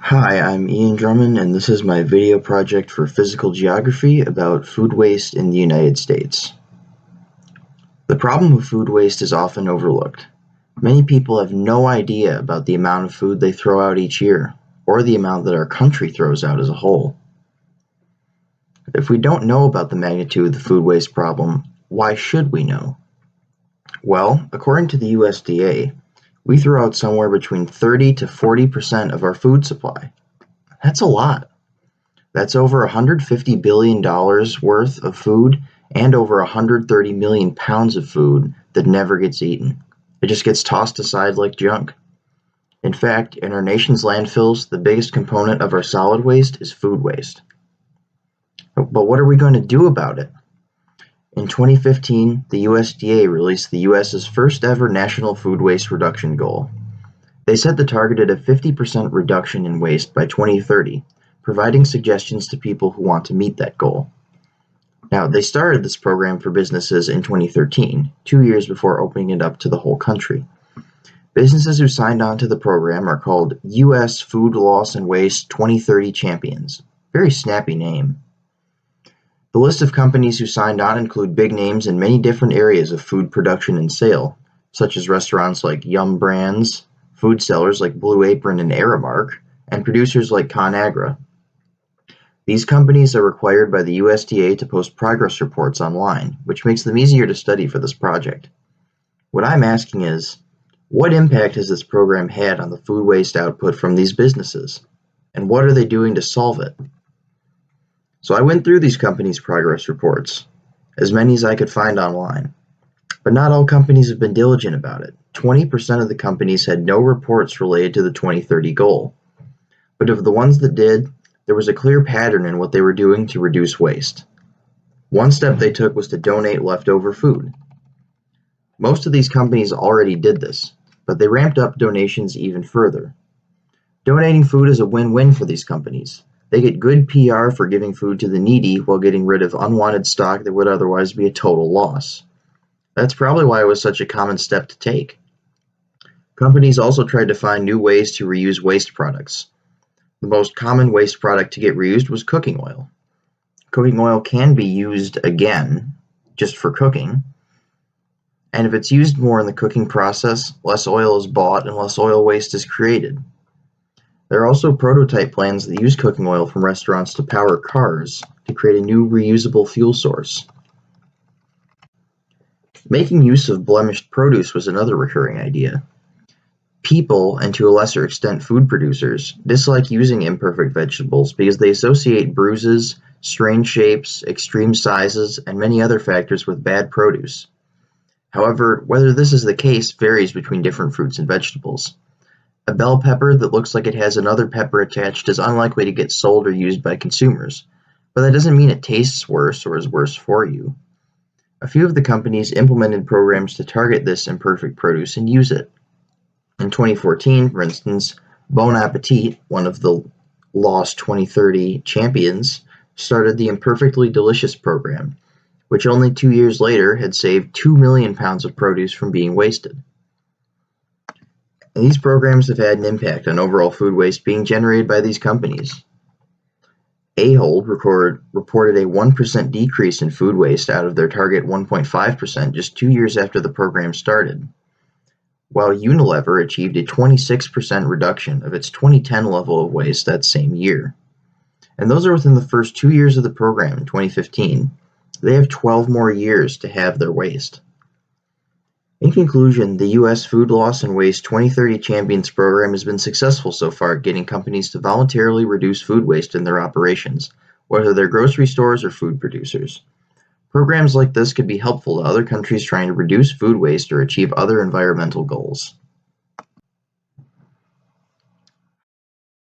Hi, I'm Ian Drummond, and this is my video project for physical geography about food waste in the United States. The problem of food waste is often overlooked. Many people have no idea about the amount of food they throw out each year, or the amount that our country throws out as a whole. If we don't know about the magnitude of the food waste problem, why should we know? Well, according to the USDA, we throw out somewhere between 30 to 40% of our food supply. That's a lot. That's over $150 billion worth of food and over 130 million pounds of food that never gets eaten. It just gets tossed aside like junk. In fact, in our nation's landfills, the biggest component of our solid waste is food waste. But what are we going to do about it? In 2015, the USDA released the US's first ever national food waste reduction goal. They set the target at a 50% reduction in waste by 2030, providing suggestions to people who want to meet that goal. Now, they started this program for businesses in 2013, 2 years before opening it up to the whole country. Businesses who signed on to the program are called U.S. Food Loss and Waste 2030 Champions. Very snappy name. The list of companies who signed on include big names in many different areas of food production and sale, such as restaurants like Yum Brands, food sellers like Blue Apron and Aramark, and producers like ConAgra. These companies are required by the USDA to post progress reports online, which makes them easier to study for this project. What I'm asking is, what impact has this program had on the food waste output from these businesses? And what are they doing to solve it? So I went through these companies' progress reports, as many as I could find online. But not all companies have been diligent about it. 20% of the companies had no reports related to the 2030 goal. But of the ones that did, there was a clear pattern in what they were doing to reduce waste. One step they took was to donate leftover food. Most of these companies already did this, but they ramped up donations even further. Donating food is a win-win for these companies. They get good PR for giving food to the needy while getting rid of unwanted stock that would otherwise be a total loss. That's probably why it was such a common step to take. Companies also tried to find new ways to reuse waste products. The most common waste product to get reused was cooking oil. Cooking oil can be used again, just for cooking, and if it's used more in the cooking process, less oil is bought and less oil waste is created. There are also prototype plans that use cooking oil from restaurants to power cars to create a new reusable fuel source. Making use of blemished produce was another recurring idea. People, and to a lesser extent food producers, dislike using imperfect vegetables because they associate bruises, strange shapes, extreme sizes, and many other factors with bad produce. However, whether this is the case varies between different fruits and vegetables. A bell pepper that looks like it has another pepper attached is unlikely to get sold or used by consumers, but that doesn't mean it tastes worse or is worse for you. A few of the companies implemented programs to target this imperfect produce and use it. In 2014, for instance, Bon Appetit, one of the Lost 2030 champions, started the Imperfectly Delicious program, which only 2 years later had saved 2 million pounds of produce from being wasted. And these programs have had an impact on overall food waste being generated by these companies. Ahold reported a 1% decrease in food waste out of their target 1.5% just 2 years after the program started, while Unilever achieved a 26% reduction of its 2010 level of waste that same year. And those are within the first 2 years of the program in 2015. They have 12 more years to halve their waste. In conclusion, the U.S. Food Loss and Waste 2030 Champions program has been successful so far at getting companies to voluntarily reduce food waste in their operations, whether they're grocery stores or food producers. Programs like this could be helpful to other countries trying to reduce food waste or achieve other environmental goals.